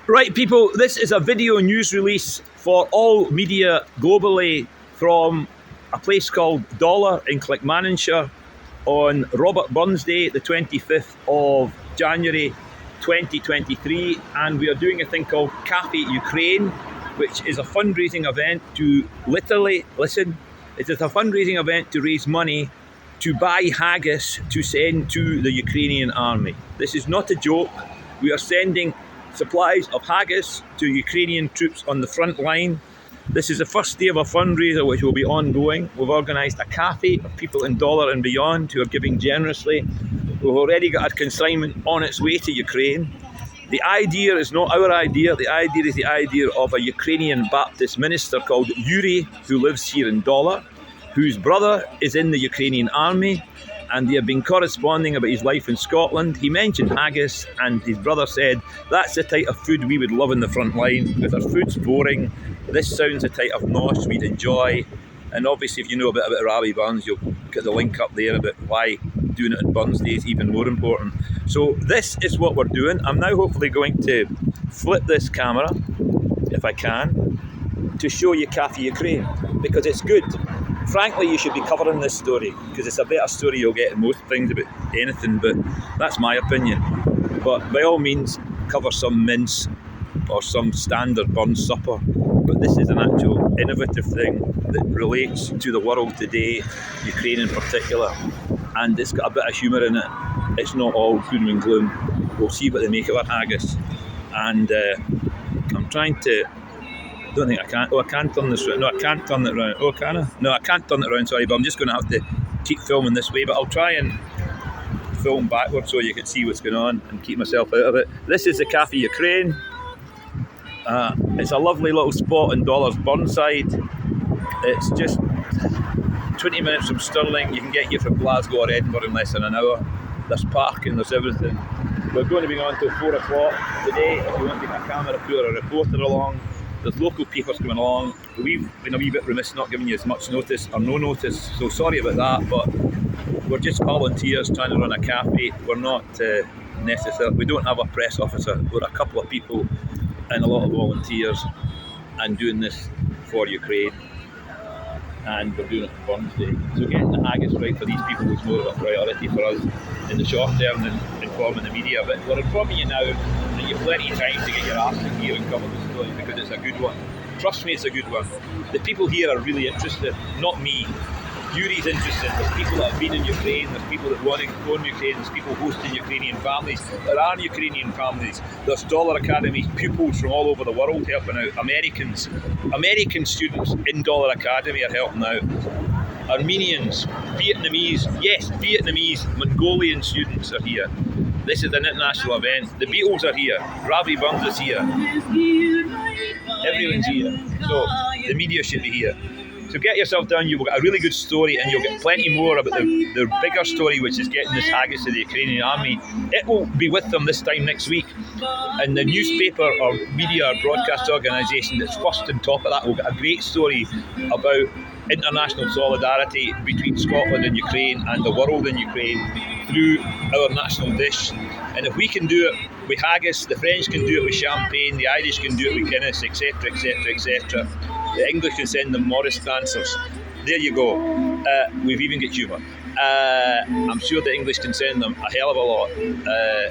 Right, people, this is a video news release for all media globally from a place called Dollar in Clickmannanshire on Robert Burns Day, the 25th of January 2023. And we are doing a thing called Cafe Ukraine, which is a fundraising event to literally, listen, it is a fundraising event to raise money to buy haggis to send to the Ukrainian army. This is not a joke. We are sending supplies of haggis to Ukrainian troops on the front line. This is the first day of a fundraiser which will be ongoing. We've organised a cafe of people in Dollar and beyond who are giving generously. We've already got a consignment on its way to Ukraine. The idea is not our idea. The idea is the idea of a Ukrainian Baptist minister called Yuri, who lives here in Dollar, whose brother is in the Ukrainian army, and they have been corresponding about his life in Scotland. He mentioned haggis, and his brother said, that's the type of food we would love in the front line, because our food's boring. This sounds the type of nosh we'd enjoy. And obviously, if you know a bit about Ravi Burns, you'll get the link up there about why doing it on Burns Day is even more important. So this is what we're doing. I'm now hopefully going to flip this camera, if I can, to show you Cafe Ukraine, because it's good. Frankly, you should be covering this story, because it's a better story you'll get in most things about anything, but that's my opinion. But by all means, cover some mince or some standard Burns supper. But this is an actual innovative thing that relates to the world today, Ukraine in particular, and it's got a bit of humour in it. It's not all doom and gloom. We'll see what they make of our haggis. And I'm trying to... don't think I can. Oh, I can't turn this around. No, I can't turn it around. Oh, can I? No, I can't turn it around, sorry, but I'm just going to have to keep filming this way. But I'll try and film backwards so you can see what's going on and keep myself out of it. This is the Cafe Ukraine. It's a lovely little spot in Dollar's Burnside. It's just 20 minutes from Stirling. You can get here from Glasgow or Edinburgh in less than an hour. There's parking, there's everything. We're going to be on till 4 o'clock today. If you want to get a camera crew or a reporter along, there's local papers coming along. We've been a wee bit remiss not giving you as much notice or no notice, so sorry about that, but we're just volunteers trying to run a cafe. We're not necessarily, we don't have a press officer. We're a couple of people and a lot of volunteers and doing this for Ukraine, and we're doing it for Burns Day. So getting the haggis right for these people is more of a priority for us in the short term than informing the media, but we're informing you now that you've plenty of time to get your arse in gear and cover the story, because it's a good one. Trust me, it's a good one. The people here are really interested, not me. Yuri's interested. There's people that have been in Ukraine, there's people that want to go in Ukraine, there's people hosting Ukrainian families. There are Ukrainian families. There's Dollar Academy pupils from all over the world helping out. American students in Dollar Academy are helping out. Armenians, Vietnamese, yes, Vietnamese, Mongolian students are here. This is an international event. The Beatles are here. Ravi Burns is here. Everyone's here. So the media should be here. So get yourself down, you'll get a really good story, and you'll get plenty more about the bigger story, which is getting this haggis to the Ukrainian army. It will be with them this time next week. And the newspaper or media or broadcast organisation that's first on top of that will get a great story about international solidarity between Scotland and Ukraine and the world in Ukraine through our national dish. And if we can do it with haggis, the French can do it with champagne, the Irish can do it with Guinness, etc, etc, etc. The English can send them Morris dancers. There you go. We've even got humour. I'm sure the English can send them a hell of a lot.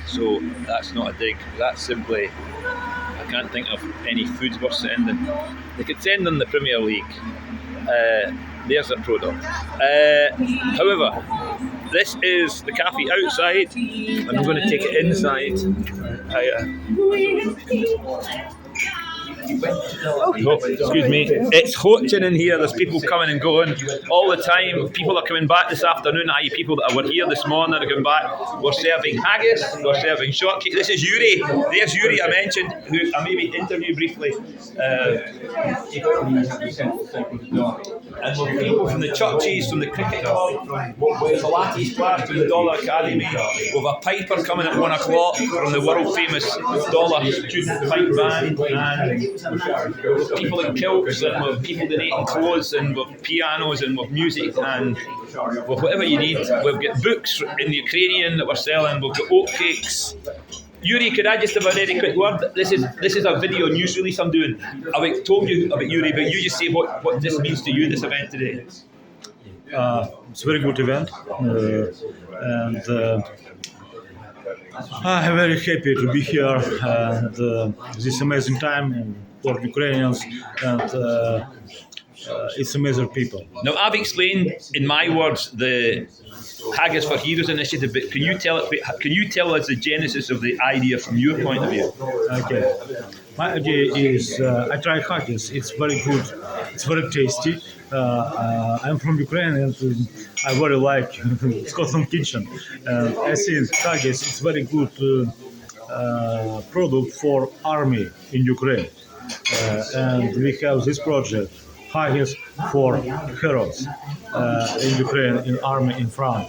So that's not a dig. That's simply, I can't think of any foods worth sending. They could send them the Premier League. There's a product. However, this is the cafe outside, and I'm going to take it inside. Excuse me, it's hotching in here. There's people coming and going all the time. People are coming back this afternoon. People that were here this morning are coming back. We're serving haggis, we're serving shortcake. This is Yuri. There's Yuri I mentioned, who I maybe interviewed briefly. And we've people from the churches, from the cricket club, from the Pilates class, from the Dollar Academy. We've a piper coming at 1 o'clock from the world famous Dollar student pipe band, and we've people in kilts, and we've people donating clothes, and we've pianos, and we've music, and we've whatever you need. We've got books in the Ukrainian that we're selling, we've got oat cakes. Yuri, could I just have a very quick word? This is a video news release I'm doing. I've told you about Yuri, but you just say what this means to you, this event today. It's a very good event, and I'm very happy to be here and this amazing time for Ukrainians, and it's amazing people. Now, I've explained in my words the Haggis for Heroes initiative, but can you tell us the genesis of the idea from your point of view? Okay, my idea is I try haggis. It's very good. It's very tasty. I'm from Ukraine, and I very like Scotland kitchen. And I think haggis is very good product for army in Ukraine. And we have this project, Haggis for Heroes, in Ukraine, in army in front.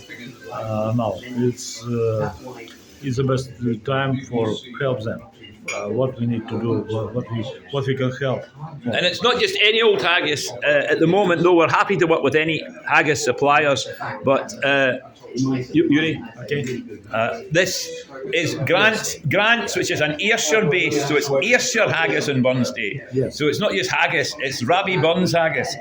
Now it's the best time for help them. What we need to do, what we can help. And it's not just any old haggis. At the moment, though, we're happy to work with any haggis suppliers, but Yuri, Okay. this is Grants, which is an Ayrshire base, so it's Ayrshire Haggis on Burns Day. Yes. So it's not just haggis, it's Rabbie Burns haggis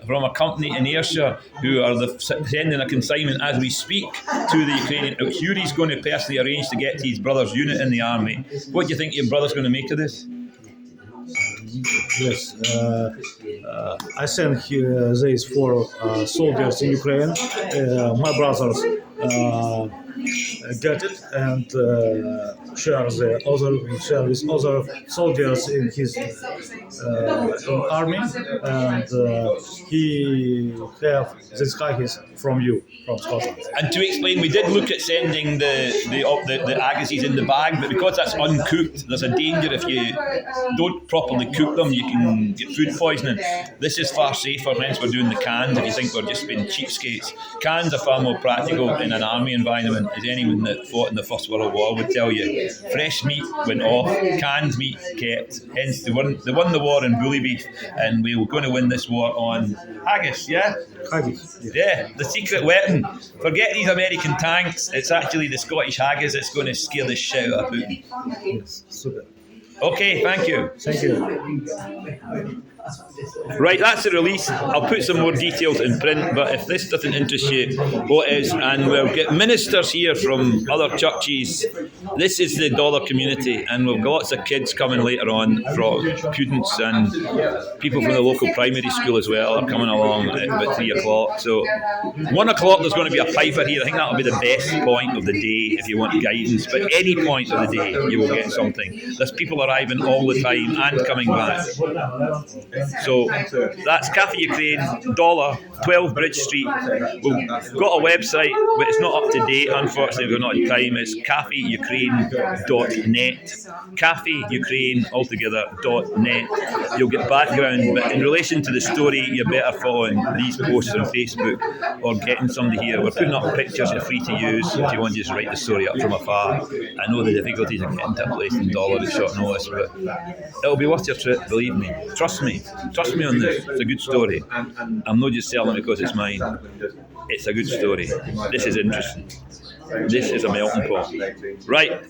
from a company in Ayrshire who are sending a consignment as we speak to the Ukrainian. Yuri's going to personally arrange to get to his brother's unit in the army. What do you think your brother's going to make of this? Yes, I sent this for soldiers in Ukraine. My brothers get it and share with other soldiers in his army, and he have this haggis from you, from Scotland. And to explain, we did look at sending the agassiz in the bag, but because that's uncooked, there's a danger if you don't properly cook them, you can get food poisoning. This is far safer, hence we're doing the cans. If you think we're just being cheapskates, cans are far more practical in an army environment, as anyone that fought in the First World War would tell you. Fresh meat went off, canned meat kept, hence they won the war in bully beef, and we were going to win this war on haggis, yeah? Haggis. Yeah, the secret weapon. Forget these American tanks, it's actually the Scottish haggis that's going to scare the shit out of Putin. Yes, super. Okay, thank you. Thank you. Right, that's the release. I'll put some more details in print, but if this doesn't interest you, what is? And we'll get ministers here from other churches. This is the dollar community, and we've got lots of kids coming later on from students and people from the local primary school as well are coming along at about 3 o'clock. So 1 o'clock there's going to be a piper here. I think that'll be the best point of the day if you want guidance, but any point of the day you will get something. There's people arriving all the time and coming back. So that's Cafe Ukraine, dollar, 12 Bridge Street. We've got a website, but it's not up to date, unfortunately, we're not in time. It's cafeukraine.net. Cafeukraine altogether.net. You'll get background, but in relation to the story, you're better following these posts on Facebook or getting somebody here. We're putting up pictures you're free to use if you want to just write the story up from afar. I know the difficulties of getting to a place in dollar is short notice, but it'll be worth your trip, believe me. Trust me. Trust me on this. It's a good story. I'm not just selling it because it's mine. It's a good story. This is interesting. This is a melting pot. Right.